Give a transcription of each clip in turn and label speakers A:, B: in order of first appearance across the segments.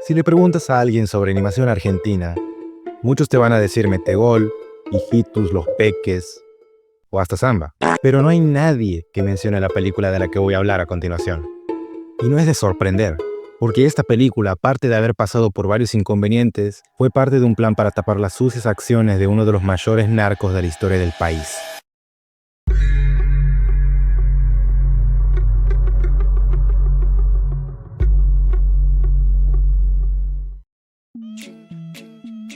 A: Si le preguntas a alguien sobre animación argentina, muchos te van a decir Metegol, Hijitus, Los Peques o hasta Samba. Pero no hay nadie que mencione la película de la que voy a hablar a continuación. Y no es de sorprender, porque esta película, aparte de haber pasado por varios inconvenientes, fue parte de un plan para tapar las sucias acciones de uno de los mayores narcos de la historia del país.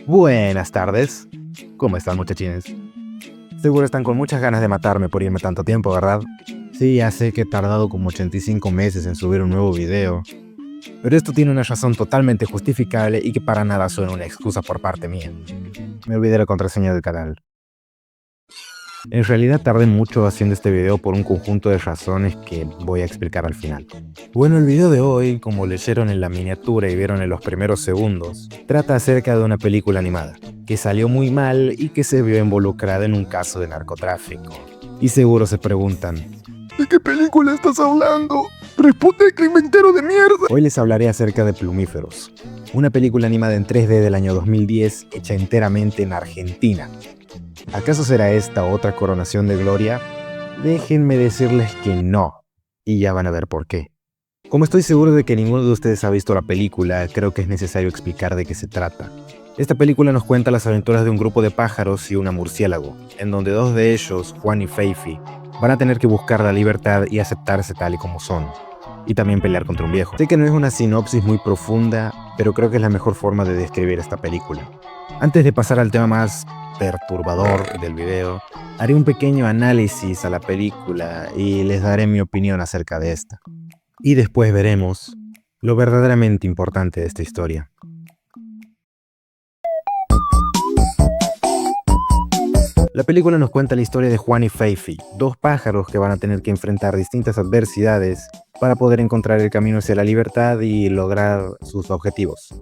A: Buenas tardes. ¿Cómo están, muchachines? Seguro están con muchas ganas de matarme por irme tanto tiempo, ¿verdad? Sí, ya sé que he tardado como 85 meses en subir un nuevo video, pero esto tiene una razón totalmente justificable y que para nada suena una excusa por parte mía. Me olvidé la contraseña del canal. En realidad tardé mucho haciendo este video por un conjunto de razones que voy a explicar al final. Bueno, el video de hoy, como leyeron en la miniatura y vieron en los primeros segundos, trata acerca de una película animada, que salió muy mal y que se vio involucrada en un caso de narcotráfico. Y seguro se preguntan, ¿de qué película estás hablando? ¡Responde, inventero de mierda! Hoy les hablaré acerca de Plumíferos, una película animada en 3D del año 2010 hecha enteramente en Argentina. ¿Acaso será esta otra coronación de gloria? Déjenme decirles que no, y ya van a ver por qué. Como estoy seguro de que ninguno de ustedes ha visto la película, creo que es necesario explicar de qué se trata. Esta película nos cuenta las aventuras de un grupo de pájaros y una murciélago, en donde dos de ellos, Juan y Fifi, van a tener que buscar la libertad y aceptarse tal y como son, y también pelear contra un viejo. Sé que no es una sinopsis muy profunda, pero creo que es la mejor forma de describir esta película. Antes de pasar al tema más perturbador del video, haré un pequeño análisis a la película y les daré mi opinión acerca de esta. Y después veremos lo verdaderamente importante de esta historia. La película nos cuenta la historia de Juan y Fifi, dos pájaros que van a tener que enfrentar distintas adversidades para poder encontrar el camino hacia la libertad y lograr sus objetivos.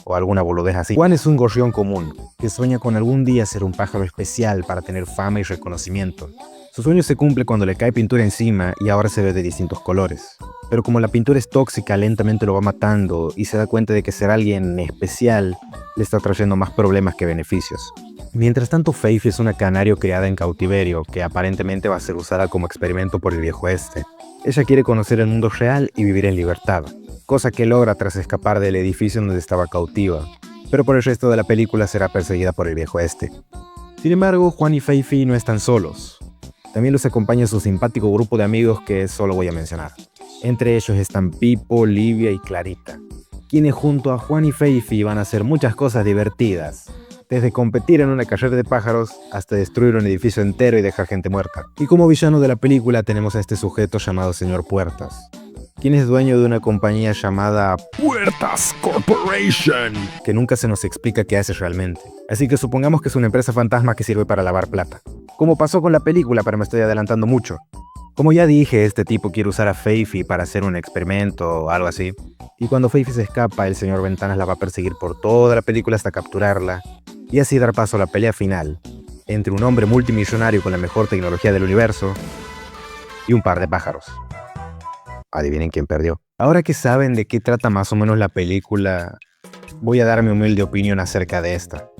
A: O alguna boludez así. Juan es un gorrión común, que sueña con algún día ser un pájaro especial para tener fama y reconocimiento. Su sueño se cumple cuando le cae pintura encima y ahora se ve de distintos colores. Pero como la pintura es tóxica, lentamente lo va matando y se da cuenta de que ser alguien especial le está trayendo más problemas que beneficios. Mientras tanto, Fifi es una canario criada en cautiverio que aparentemente va a ser usada como experimento por el viejo este. Ella quiere conocer el mundo real y vivir en libertad, cosa que logra tras escapar del edificio donde estaba cautiva, pero por el resto de la película será perseguida por el viejo este. Sin embargo, Juan y Fifi no están solos. También los acompaña su simpático grupo de amigos que solo voy a mencionar. Entre ellos están Pipo, Livia y Clarita, quienes junto a Juan y Fifi van a hacer muchas cosas divertidas, desde competir en una carrera de pájaros hasta destruir un edificio entero y dejar gente muerta. Y como villano de la película tenemos a este sujeto llamado Señor Puertas, quien es dueño de una compañía llamada Puertas Corporation, que nunca se nos explica qué hace realmente. Así que supongamos que es una empresa fantasma que sirve para lavar plata. Como pasó con la película, pero me estoy adelantando mucho. Como ya dije, este tipo quiere usar a Fifi para hacer un experimento o algo así. Y cuando Fifi se escapa, el señor Ventanas la va a perseguir por toda la película hasta capturarla y así dar paso a la pelea final entre un hombre multimillonario con la mejor tecnología del universo y un par de pájaros. Adivinen quién perdió. Ahora que saben de qué trata más o menos la película, voy a dar mi humilde opinión acerca de esta.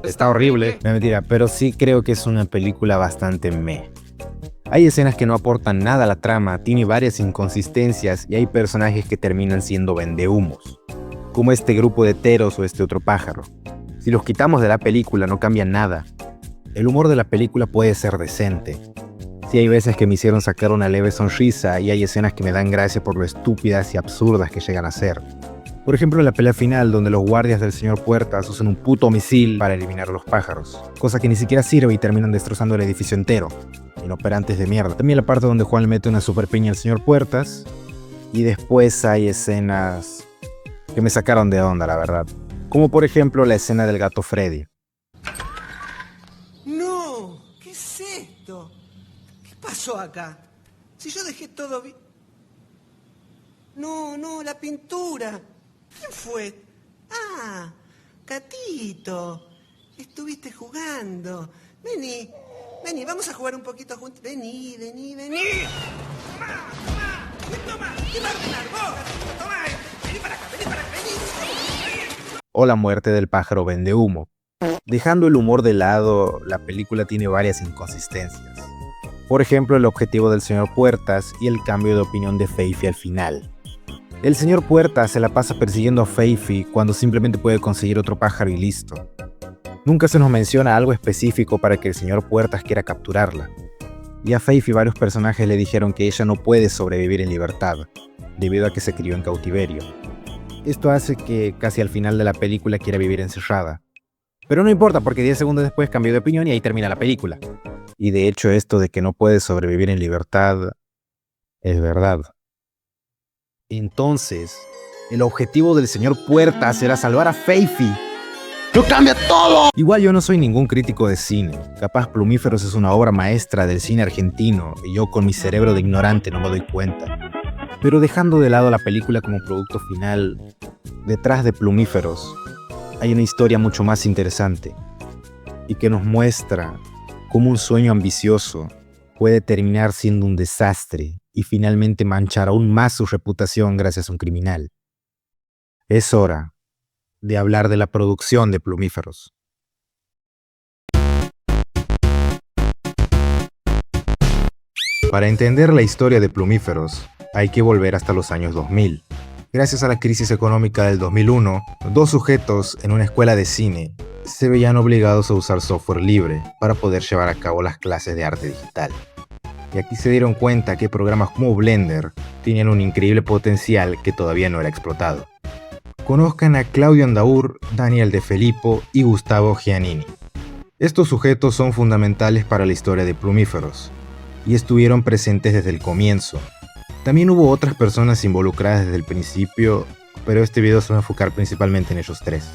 A: Está horrible, no es mentira, pero sí creo que es una película bastante meh. Hay escenas que no aportan nada a la trama, tiene varias inconsistencias y hay personajes que terminan siendo vendehumos, como este grupo de teros o este otro pájaro. Si los quitamos de la película no cambia nada. El humor de la película puede ser decente. Sí, hay veces que me hicieron sacar una leve sonrisa y hay escenas que me dan gracia por lo estúpidas y absurdas que llegan a ser. Por ejemplo, en la pelea final, donde los guardias del señor Puertas usan un puto misil para eliminar a los pájaros, cosa que ni siquiera sirve y terminan destrozando el edificio entero. Inoperantes de mierda. También la parte donde Juan le mete una super piña al señor Puertas. Y después hay escenas que me sacaron de onda, la verdad. Como por ejemplo la escena del gato Freddy.
B: No, ¿qué es esto? ¿Qué pasó acá? Si yo dejé todo bien... No, la pintura. ¿Quién fue? Ah, Catito. Estuviste jugando. Vení, vamos a jugar un poquito juntos. Vení. Toma, ¿quién va a ordenar? Vos, Catito, toma. Vení para acá, vení.
A: o la muerte del pájaro vendehumo. Dejando el humor de lado, la película tiene varias inconsistencias. Por ejemplo, el objetivo del señor Puertas y el cambio de opinión de Feify al final. El señor Puertas se la pasa persiguiendo a Feify cuando simplemente puede conseguir otro pájaro y listo. Nunca se nos menciona algo específico para que el señor Puertas quiera capturarla. Y a Feify varios personajes le dijeron que ella no puede sobrevivir en libertad, debido a que se crió en cautiverio. Esto hace que casi al final de la película quiera vivir encerrada. Pero no importa porque 10 segundos después cambió de opinión y ahí termina la película. Y de hecho esto de que no puede sobrevivir en libertad es verdad. Entonces, el objetivo del señor Puertas era salvar a Feify. ¡Lo cambia todo! Igual yo no soy ningún crítico de cine. Capaz Plumíferos es una obra maestra del cine argentino y yo con mi cerebro de ignorante no me doy cuenta. Pero dejando de lado la película como producto final, detrás de Plumíferos hay una historia mucho más interesante y que nos muestra cómo un sueño ambicioso puede terminar siendo un desastre y finalmente manchar aún más su reputación gracias a un criminal. Es hora de hablar de la producción de Plumíferos. Para entender la historia de Plumíferos, hay que volver hasta los años 2000. Gracias a la crisis económica del 2001, dos sujetos en una escuela de cine se veían obligados a usar software libre para poder llevar a cabo las clases de arte digital. Y aquí se dieron cuenta que programas como Blender tenían un increíble potencial que todavía no era explotado. Conozcan a Claudio Andaur, Daniel De Filippo y Gustavo Giannini. Estos sujetos son fundamentales para la historia de Plumíferos y estuvieron presentes desde el comienzo. También hubo otras personas involucradas desde el principio, pero este video se va a enfocar principalmente en ellos tres.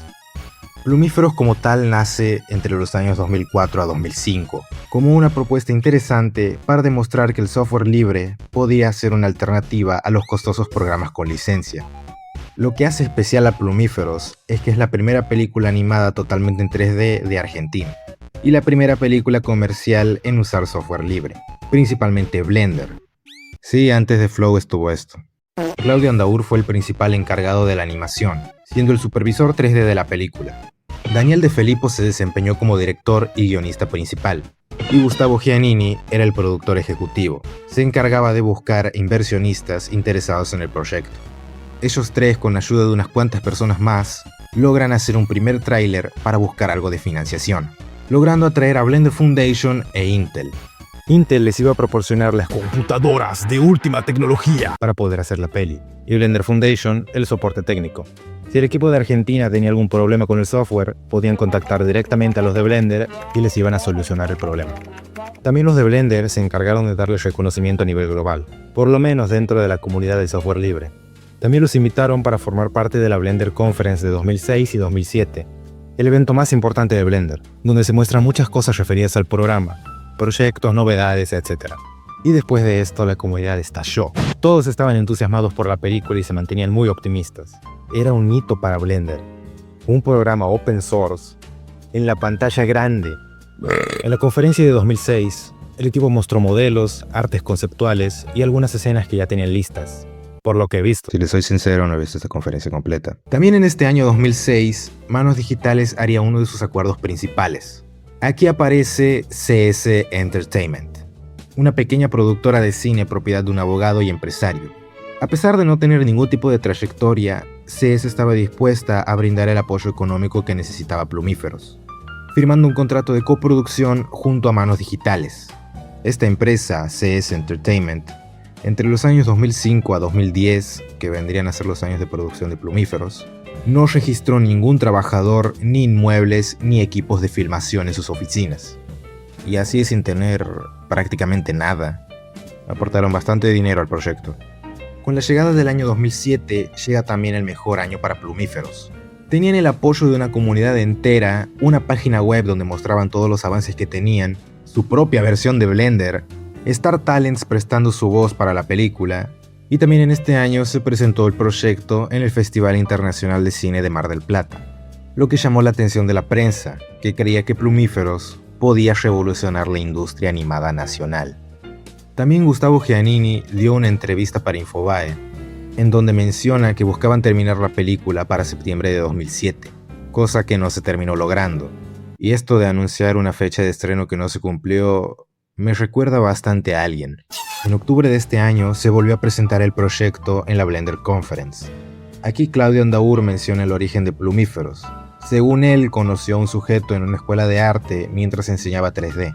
A: Plumíferos como tal nace entre los años 2004 a 2005, como una propuesta interesante para demostrar que el software libre podía ser una alternativa a los costosos programas con licencia. Lo que hace especial a Plumíferos es que es la primera película animada totalmente en 3D de Argentina, y la primera película comercial en usar software libre, principalmente Blender. Sí, antes de Flow estuvo esto. Claudio Andaur fue el principal encargado de la animación, siendo el supervisor 3D de la película. Daniel De Filippo se desempeñó como director y guionista principal, y Gustavo Giannini era el productor ejecutivo. Se encargaba de buscar inversionistas interesados en el proyecto. Ellos tres, con ayuda de unas cuantas personas más, logran hacer un primer tráiler para buscar algo de financiación, logrando atraer a Blender Foundation e Intel. Intel les iba a proporcionar las computadoras de última tecnología para poder hacer la peli, y Blender Foundation el soporte técnico. Si el equipo de Argentina tenía algún problema con el software, podían contactar directamente a los de Blender y les iban a solucionar el problema. También los de Blender se encargaron de darles reconocimiento a nivel global, por lo menos dentro de la comunidad del software libre. También los invitaron para formar parte de la Blender Conference de 2006 y 2007, el evento más importante de Blender, donde se muestran muchas cosas referidas al programa, proyectos, novedades, etc. Y después de esto la comunidad estalló. Todos estaban entusiasmados por la película y se mantenían muy optimistas. Era un hito para Blender, un programa open source en la pantalla grande. En la conferencia de 2006, el equipo mostró modelos, artes conceptuales y algunas escenas que ya tenían listas. Por lo que he visto. Si les soy sincero, no he visto esta conferencia completa. También en este año 2006, Manos Digitales haría uno de sus acuerdos principales. Aquí aparece CS Entertainment, una pequeña productora de cine propiedad de un abogado y empresario. A pesar de no tener ningún tipo de trayectoria, CS estaba dispuesta a brindar el apoyo económico que necesitaba Plumíferos, firmando un contrato de coproducción junto a Manos Digitales. Esta empresa, CS Entertainment, entre los años 2005 a 2010, que vendrían a ser los años de producción de Plumíferos, no registró ningún trabajador, ni inmuebles, ni equipos de filmación en sus oficinas. Y así, sin tener prácticamente nada, aportaron bastante dinero al proyecto. Con la llegada del año 2007, llega también el mejor año para Plumíferos. Tenían el apoyo de una comunidad entera, una página web donde mostraban todos los avances que tenían, su propia versión de Blender, Star Talents prestando su voz para la película, y también en este año se presentó el proyecto en el Festival Internacional de Cine de Mar del Plata, lo que llamó la atención de la prensa, que creía que Plumíferos podía revolucionar la industria animada nacional. También Gustavo Giannini dio una entrevista para Infobae, en donde menciona que buscaban terminar la película para septiembre de 2007. cosa que no se terminó logrando. Y esto de anunciar una fecha de estreno que no se cumplió me recuerda bastante a Alien. En octubre de este año se volvió a presentar el proyecto en la Blender Conference. Aquí Claudio Andaur menciona el origen de Plumíferos. Según él, conoció a un sujeto en una escuela de arte mientras enseñaba 3D.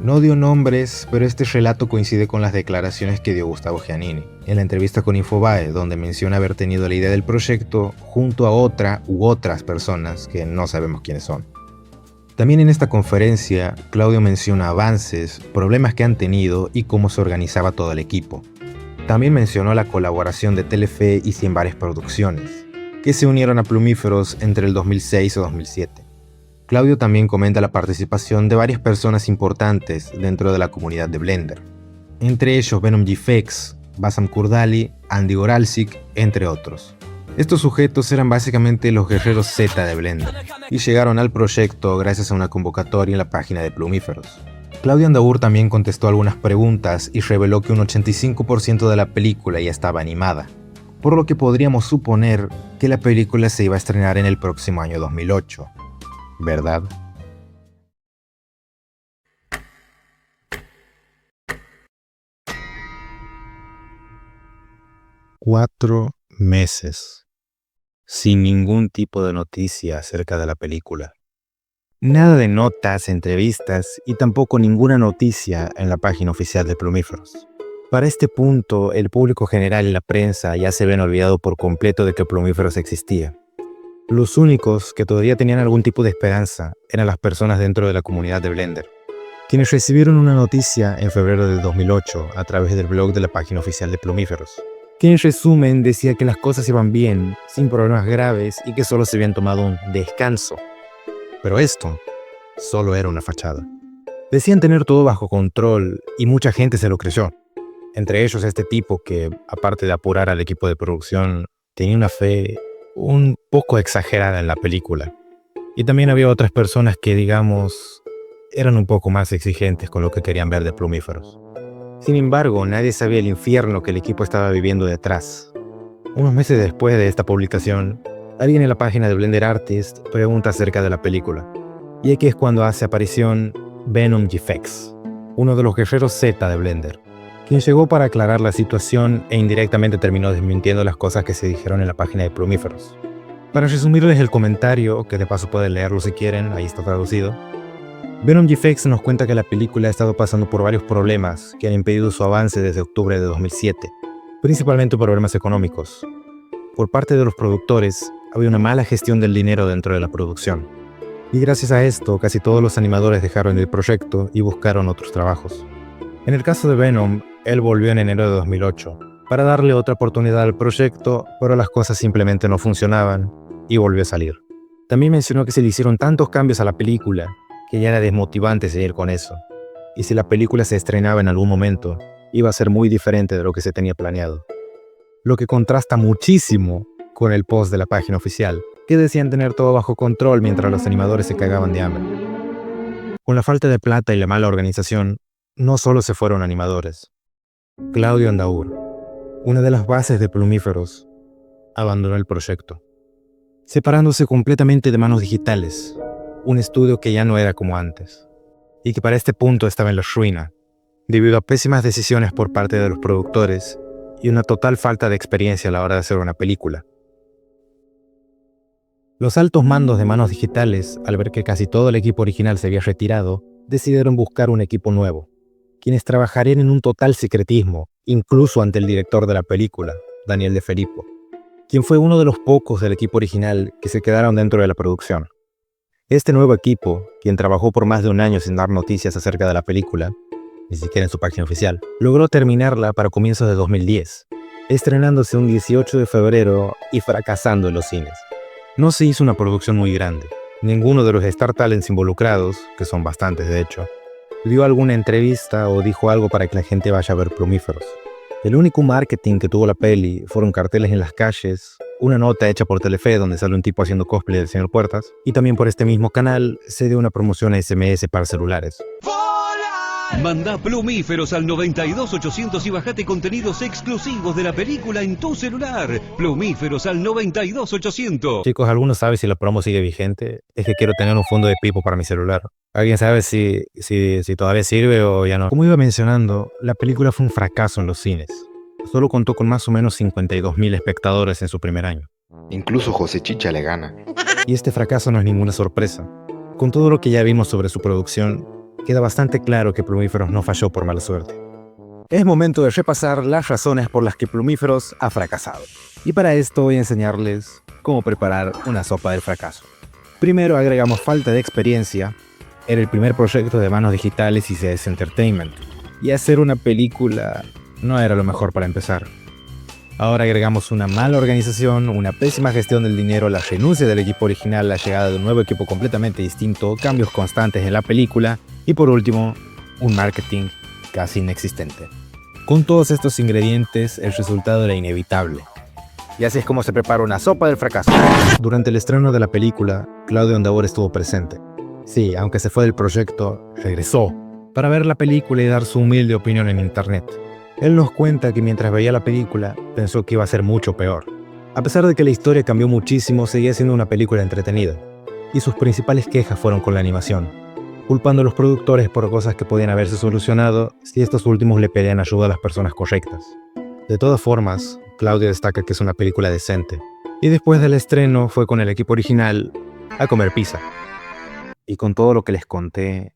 A: No dio nombres, pero este relato coincide con las declaraciones que dio Gustavo Giannini en la entrevista con Infobae, donde menciona haber tenido la idea del proyecto junto a otra u otras personas que no sabemos quiénes son. También en esta conferencia, Claudio menciona avances, problemas que han tenido y cómo se organizaba todo el equipo. También mencionó la colaboración de Telefe y Cienbares Producciones, que se unieron a Plumíferos entre el 2006 y 2007. Claudio también comenta la participación de varias personas importantes dentro de la comunidad de Blender, entre ellos Venom GFX, Bassam Kurdali, Andy Goralczyk, entre otros. Estos sujetos eran básicamente los guerreros Z de Blender y llegaron al proyecto gracias a una convocatoria en la página de Plumíferos. Claudio Andaur también contestó algunas preguntas y reveló que un 85% de la película ya estaba animada, por lo que podríamos suponer que la película se iba a estrenar en el próximo año 2008. ¿Verdad? Cuatro meses. Sin ningún tipo de noticia acerca de la película. Nada de notas, entrevistas y tampoco ninguna noticia en la página oficial de Plumíferos. Para este punto, el público general y la prensa ya se habían olvidado por completo de que Plumíferos existía. Los únicos que todavía tenían algún tipo de esperanza eran las personas dentro de la comunidad de Blender, quienes recibieron una noticia en febrero del 2008 a través del blog de la página oficial de Plumíferos, que en resumen decía que las cosas iban bien, sin problemas graves y que solo se habían tomado un descanso. Pero esto solo era una fachada. Decían tener todo bajo control y mucha gente se lo creyó. Entre ellos este tipo que, aparte de apurar al equipo de producción, tenía una fe un poco exagerada en la película. Y también había otras personas que, digamos, eran un poco más exigentes con lo que querían ver de Plumíferos. Sin embargo, nadie sabía el infierno que el equipo estaba viviendo detrás. Unos meses después de esta publicación, alguien en la página de Blender Artist pregunta acerca de la película. Y aquí es cuando hace aparición Venom GFX, uno de los guerreros Z de Blender, quien llegó para aclarar la situación e indirectamente terminó desmintiendo las cosas que se dijeron en la página de Plumíferos. Para resumirles el comentario, que de paso pueden leerlo si quieren, ahí está traducido, Venom GFX nos cuenta que la película ha estado pasando por varios problemas que han impedido su avance desde octubre de 2007, principalmente problemas económicos. Por parte de los productores, había una mala gestión del dinero dentro de la producción. Y gracias a esto, casi todos los animadores dejaron el proyecto y buscaron otros trabajos. En el caso de Venom, él volvió en enero de 2008 para darle otra oportunidad al proyecto, pero las cosas simplemente no funcionaban y volvió a salir. También mencionó que se le hicieron tantos cambios a la película que ya era desmotivante seguir con eso. Y si la película se estrenaba en algún momento, iba a ser muy diferente de lo que se tenía planeado. Lo que contrasta muchísimo con el post de la página oficial, que decían tener todo bajo control mientras los animadores se cagaban de hambre. Con la falta de plata y la mala organización, no solo se fueron animadores. Claudio Andaur, una de las bases de Plumíferos, abandonó el proyecto, separándose completamente de Manos Digitales, un estudio que ya no era como antes, y que para este punto estaba en la ruina, debido a pésimas decisiones por parte de los productores y una total falta de experiencia a la hora de hacer una película. Los altos mandos de Manos Digitales, al ver que casi todo el equipo original se había retirado, decidieron buscar un equipo nuevo, quienes trabajarían en un total secretismo, incluso ante el director de la película, Daniel De Filippo, quien fue uno de los pocos del equipo original que se quedaron dentro de la producción. Este nuevo equipo, quien trabajó por más de un año sin dar noticias acerca de la película, ni siquiera en su página oficial, logró terminarla para comienzos de 2010, estrenándose un 18 de febrero y fracasando en los cines. No se hizo una producción muy grande. Ninguno de los Star Talents involucrados, que son bastantes de hecho, dio alguna entrevista o dijo algo para que la gente vaya a ver Plumíferos. El único marketing que tuvo la peli fueron carteles en las calles, una nota hecha por Telefe donde sale un tipo haciendo cosplay del señor Puertas, y también por este mismo canal se dio una promoción a SMS para celulares.
C: Mandá plumíferos al 92800 y bajate contenidos exclusivos de la película en tu celular. Plumíferos al 92800.
A: Chicos, ¿alguno sabe si la promo sigue vigente? Es que quiero tener un fondo de pipo para mi celular. ¿Alguien sabe si todavía sirve o ya no? Como iba mencionando, la película fue un fracaso en los cines. Solo contó con más o menos 52.000 espectadores en su primer año.
D: Incluso José Chicha le gana.
A: Y este fracaso no es ninguna sorpresa. Con todo lo que ya vimos sobre su producción, queda bastante claro que Plumíferos no falló por mala suerte. Es momento de repasar las razones por las que Plumíferos ha fracasado. Y para esto voy a enseñarles cómo preparar una sopa del fracaso. Primero agregamos falta de experiencia. Era el primer proyecto de manos digitales y CS Entertainment. Y hacer una película no era lo mejor para empezar. Ahora agregamos una mala organización, una pésima gestión del dinero, la renuncia del equipo original, la llegada de un nuevo equipo completamente distinto, cambios constantes en la película y por último, un marketing casi inexistente. Con todos estos ingredientes, el resultado era inevitable. Y así es como se prepara una sopa del fracaso. Durante el estreno de la película, Claudio Ondávar estuvo presente. Sí, aunque se fue del proyecto, regresó para ver la película y dar su humilde opinión en internet. Él nos cuenta que mientras veía la película, pensó que iba a ser mucho peor. A pesar de que la historia cambió muchísimo, seguía siendo una película entretenida. Y sus principales quejas fueron con la animación, culpando a los productores por cosas que podían haberse solucionado si estos últimos le pedían ayuda a las personas correctas. De todas formas, Claudio destaca que es una película decente. Y después del estreno fue con el equipo original a comer pizza. Y con todo lo que les conté,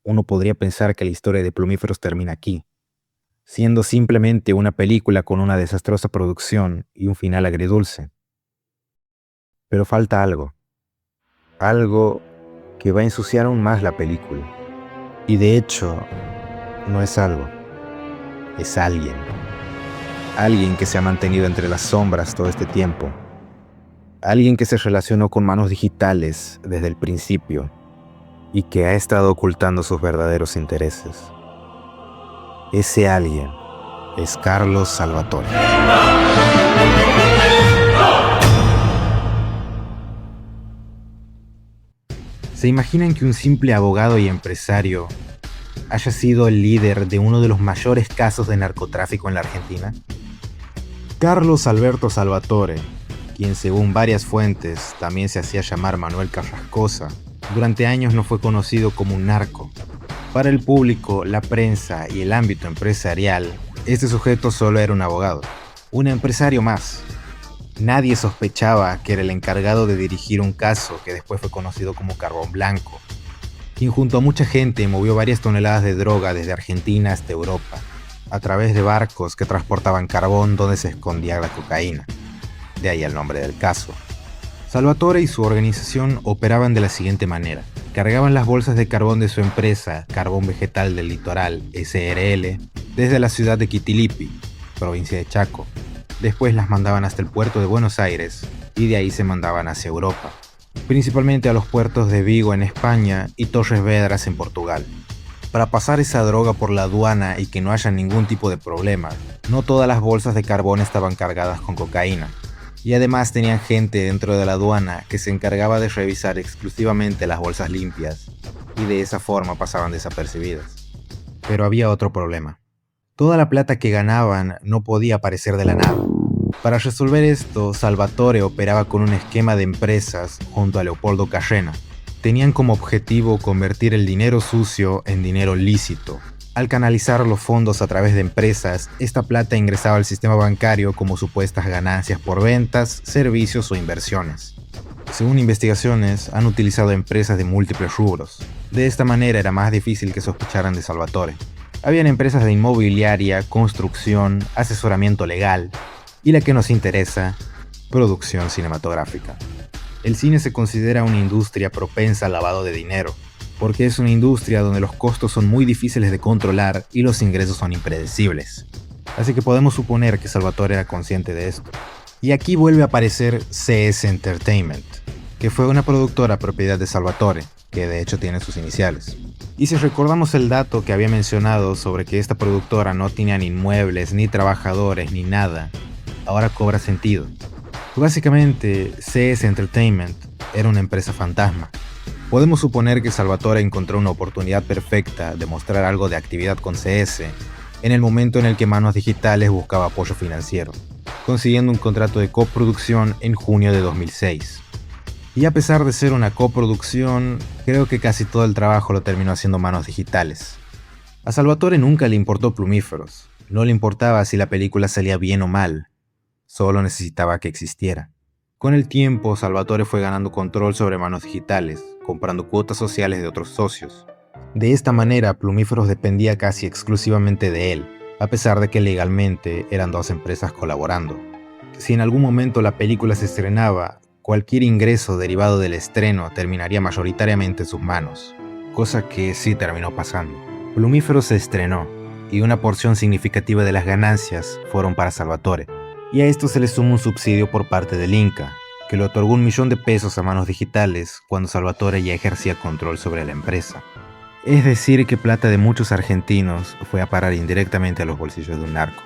A: uno podría pensar que la historia de Plumíferos termina aquí, siendo simplemente una película con una desastrosa producción y un final agridulce. Pero falta algo. Algo que va a ensuciar aún más la película. Y de hecho, no es algo. Es alguien. Alguien que se ha mantenido entre las sombras todo este tiempo. Alguien que se relacionó con manos digitales desde el principio y que ha estado ocultando sus verdaderos intereses. Ese alguien es Carlos Salvatore. ¿Se imaginan que un simple abogado y empresario haya sido el líder de uno de los mayores casos de narcotráfico en la Argentina? Carlos Alberto Salvatore, quien según varias fuentes también se hacía llamar Manuel Carrascosa, durante años no fue conocido como un narco. Para el público, la prensa y el ámbito empresarial, este sujeto solo era un abogado, un empresario más. Nadie sospechaba que era el encargado de dirigir un caso que después fue conocido como Carbón Blanco, quien junto a mucha gente movió varias toneladas de droga desde Argentina hasta Europa, a través de barcos que transportaban carbón donde se escondía la cocaína. De ahí el nombre del caso. Salvatore y su organización operaban de la siguiente manera. Cargaban las bolsas de carbón de su empresa, Carbón Vegetal del Litoral, SRL, desde la ciudad de Quitilipi, provincia de Chaco. Después las mandaban hasta el puerto de Buenos Aires y de ahí se mandaban hacia Europa, principalmente a los puertos de Vigo en España y Torres Vedras en Portugal. Para pasar esa droga por la aduana y que no haya ningún tipo de problema, no todas las bolsas de carbón estaban cargadas con cocaína. Y además tenían gente dentro de la aduana que se encargaba de revisar exclusivamente las bolsas limpias, y de esa forma pasaban desapercibidas. Pero había otro problema. Toda la plata que ganaban no podía aparecer de la nada. Para resolver esto, Salvatore operaba con un esquema de empresas junto a Leopoldo Carrena. Tenían como objetivo convertir el dinero sucio en dinero lícito. Al canalizar los fondos a través de empresas, esta plata ingresaba al sistema bancario como supuestas ganancias por ventas, servicios o inversiones. Según investigaciones, han utilizado empresas de múltiples rubros. De esta manera era más difícil que sospecharan de Salvatore. Habían empresas de inmobiliaria, construcción, asesoramiento legal y la que nos interesa, producción cinematográfica. El cine se considera una industria propensa al lavado de dinero, porque es una industria donde los costos son muy difíciles de controlar y los ingresos son impredecibles. Así que podemos suponer que Salvatore era consciente de esto. Y aquí vuelve a aparecer CS Entertainment, que fue una productora propiedad de Salvatore, que de hecho tiene sus iniciales. Y si recordamos el dato que había mencionado sobre que esta productora no tenía ni inmuebles, ni trabajadores, ni nada, ahora cobra sentido. Básicamente, CS Entertainment era una empresa fantasma. Podemos suponer que Salvatore encontró una oportunidad perfecta de mostrar algo de actividad con CS en el momento en el que Manos Digitales buscaba apoyo financiero, consiguiendo un contrato de coproducción en junio de 2006. Y a pesar de ser una coproducción, creo que casi todo el trabajo lo terminó haciendo Manos Digitales. A Salvatore nunca le importó Plumíferos, no le importaba si la película salía bien o mal, solo necesitaba que existiera. Con el tiempo, Salvatore fue ganando control sobre Manos Digitales, comprando cuotas sociales de otros socios. De esta manera, Plumíferos dependía casi exclusivamente de él, a pesar de que legalmente eran dos empresas colaborando. Si en algún momento la película se estrenaba, cualquier ingreso derivado del estreno terminaría mayoritariamente en sus manos, cosa que sí terminó pasando. Plumíferos se estrenó, y una porción significativa de las ganancias fueron para Salvatore. Y a esto se le suma un subsidio por parte del Inca, que le otorgó $1 millón a Manos Digitales cuando Salvatore ya ejercía control sobre la empresa. Es decir, que plata de muchos argentinos fue a parar indirectamente a los bolsillos de un narco.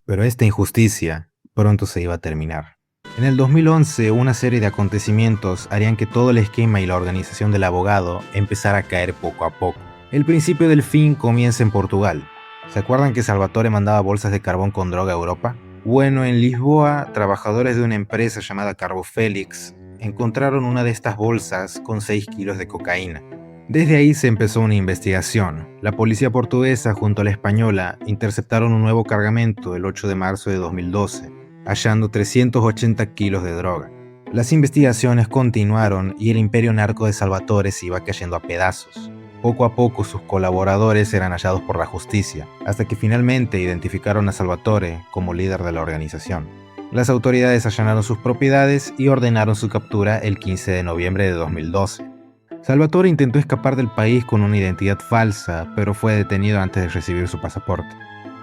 A: Pero esta injusticia pronto se iba a terminar. En el 2011, una serie de acontecimientos harían que todo el esquema y la organización del abogado empezara a caer poco a poco. El principio del fin comienza en Portugal. ¿Se acuerdan que Salvatore mandaba bolsas de carbón con droga a Europa? Bueno, en Lisboa, trabajadores de una empresa llamada Carbofélix encontraron una de estas bolsas con 6 kilos de cocaína. Desde ahí se empezó una investigación. La policía portuguesa junto a la española interceptaron un nuevo cargamento el 8 de marzo de 2012, hallando 380 kilos de droga. Las investigaciones continuaron y el imperio narco de Salvatore se iba cayendo a pedazos. Poco a poco sus colaboradores eran hallados por la justicia, hasta que finalmente identificaron a Salvatore como líder de la organización. Las autoridades allanaron sus propiedades y ordenaron su captura el 15 de noviembre de 2012. Salvatore intentó escapar del país con una identidad falsa, pero fue detenido antes de recibir su pasaporte.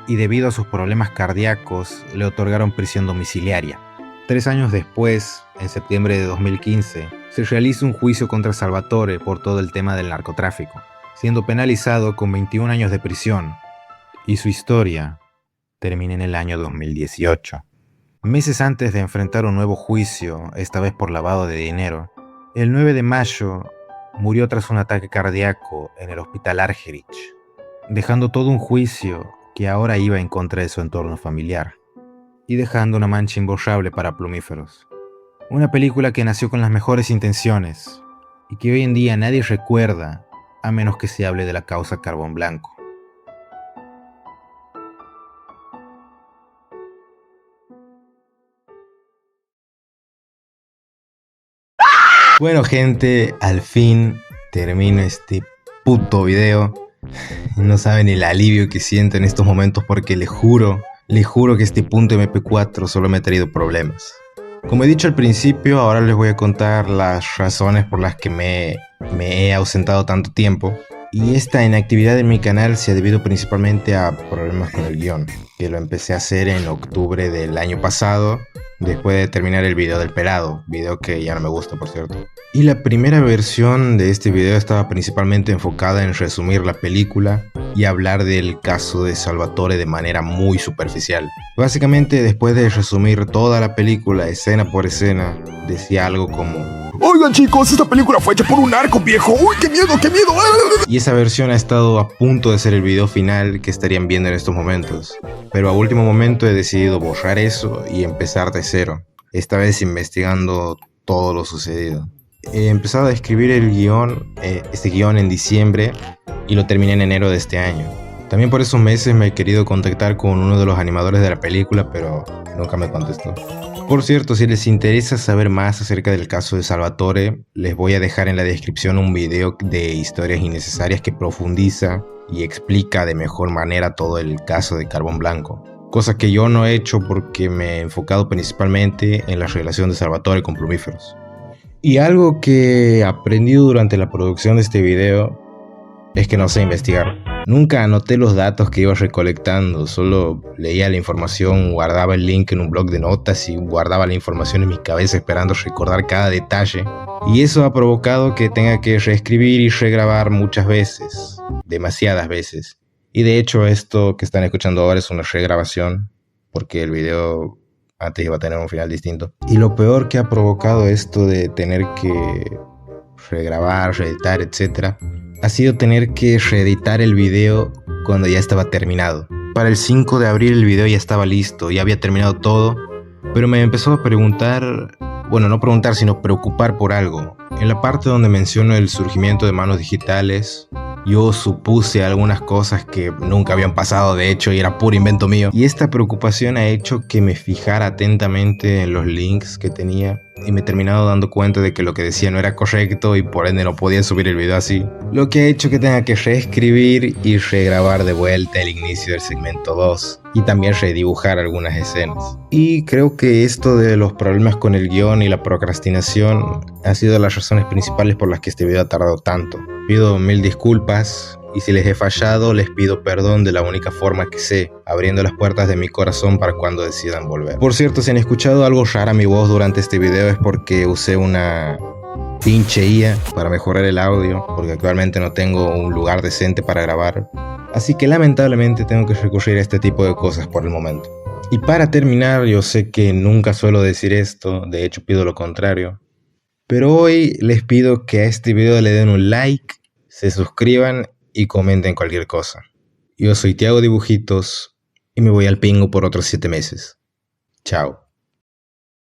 A: Y debido a sus problemas cardíacos, le otorgaron prisión domiciliaria. 3 años después, en septiembre de 2015, se realiza un juicio contra Salvatore por todo el tema del narcotráfico, siendo penalizado con 21 años de prisión, y su historia termina en el año 2018. Meses antes de enfrentar un nuevo juicio, esta vez por lavado de dinero, el 9 de mayo murió tras un ataque cardíaco en el hospital Argerich, dejando todo un juicio que ahora iba en contra de su entorno familiar, y dejando una mancha imborrable para Plumíferos. Una película que nació con las mejores intenciones y que hoy en día nadie recuerda a menos que se hable de la causa Carbón Blanco. Bueno gente, al fin termino este puto video. No saben el alivio que siento en estos momentos porque les juro que este punto MP4 solo me ha traído problemas. Como he dicho al principio, ahora les voy a contar las razones por las que me he ausentado tanto tiempo. Y esta inactividad en mi canal se ha debido principalmente a problemas con el guión, que lo empecé a hacer en octubre del año pasado, después de terminar el video del pelado, video que ya no me gusta por cierto. Y la primera versión de este video estaba principalmente enfocada en resumir la película y hablar del caso de Salvatore de manera muy superficial. Básicamente, después de resumir toda la película escena por escena, decía algo como:
E: oigan chicos, esta película fue hecha por un narco viejo. ¡Uy, qué miedo, qué miedo!
A: Y esa versión ha estado a punto de ser el video final que estarían viendo en estos momentos. Pero a último momento he decidido borrar eso y empezar de cero. Esta vez investigando todo lo sucedido. He empezado a escribir este guión en diciembre y lo terminé en enero de este año. También por esos meses me he querido contactar con uno de los animadores de la película, pero nunca me contestó. Por cierto, si les interesa saber más acerca del caso de Salvatore, les voy a dejar en la descripción un video de historias innecesarias que profundiza y explica de mejor manera todo el caso de Carbón Blanco. Cosa que yo no he hecho porque me he enfocado principalmente en la relación de Salvatore con Plumíferos. Y algo que he aprendido durante la producción de este video es que no sé investigar. Nunca anoté los datos que iba recolectando, solo leía la información, guardaba el link en un blog de notas y guardaba la información en mi cabeza esperando recordar cada detalle. Y eso ha provocado que tenga que reescribir y regrabar muchas veces, demasiadas veces. Y de hecho esto que están escuchando ahora es una regrabación, porque el video antes iba a tener un final distinto. Y lo peor que ha provocado esto de tener que regrabar, reeditar, etc., ha sido tener que reeditar el video cuando ya estaba terminado. Para el 5 de abril el video ya estaba listo, ya había terminado todo, pero me empezó a preguntar, bueno, no preguntar, sino preocupar por algo. En la parte donde menciono el surgimiento de manos digitales, yo supuse algunas cosas que nunca habían pasado, de hecho, y era puro invento mío. Y esta preocupación ha hecho que me fijara atentamente en los links que tenía y me he terminado dando cuenta de que lo que decía no era correcto y por ende no podía subir el video así. Lo que ha hecho que tenga que reescribir y regrabar de vuelta el inicio del segmento 2 y también redibujar algunas escenas. Y creo que esto de los problemas con el guión y la procrastinación ha sido las razones principales por las que este video ha tardado tanto. Pido mil disculpas y si les he fallado les pido perdón de la única forma que sé, abriendo las puertas de mi corazón para cuando decidan volver. Por cierto, si han escuchado algo rara mi voz durante este video es porque usé una pinche IA para mejorar el audio, porque actualmente no tengo un lugar decente para grabar. Así que lamentablemente tengo que recurrir a este tipo de cosas por el momento. Y para terminar, yo sé que nunca suelo decir esto, de hecho pido lo contrario, pero hoy les pido que a este video le den un like, se suscriban y comenten cualquier cosa. Yo soy Tiago Dibujitos y me voy al pingo por otros 7 meses. Chao.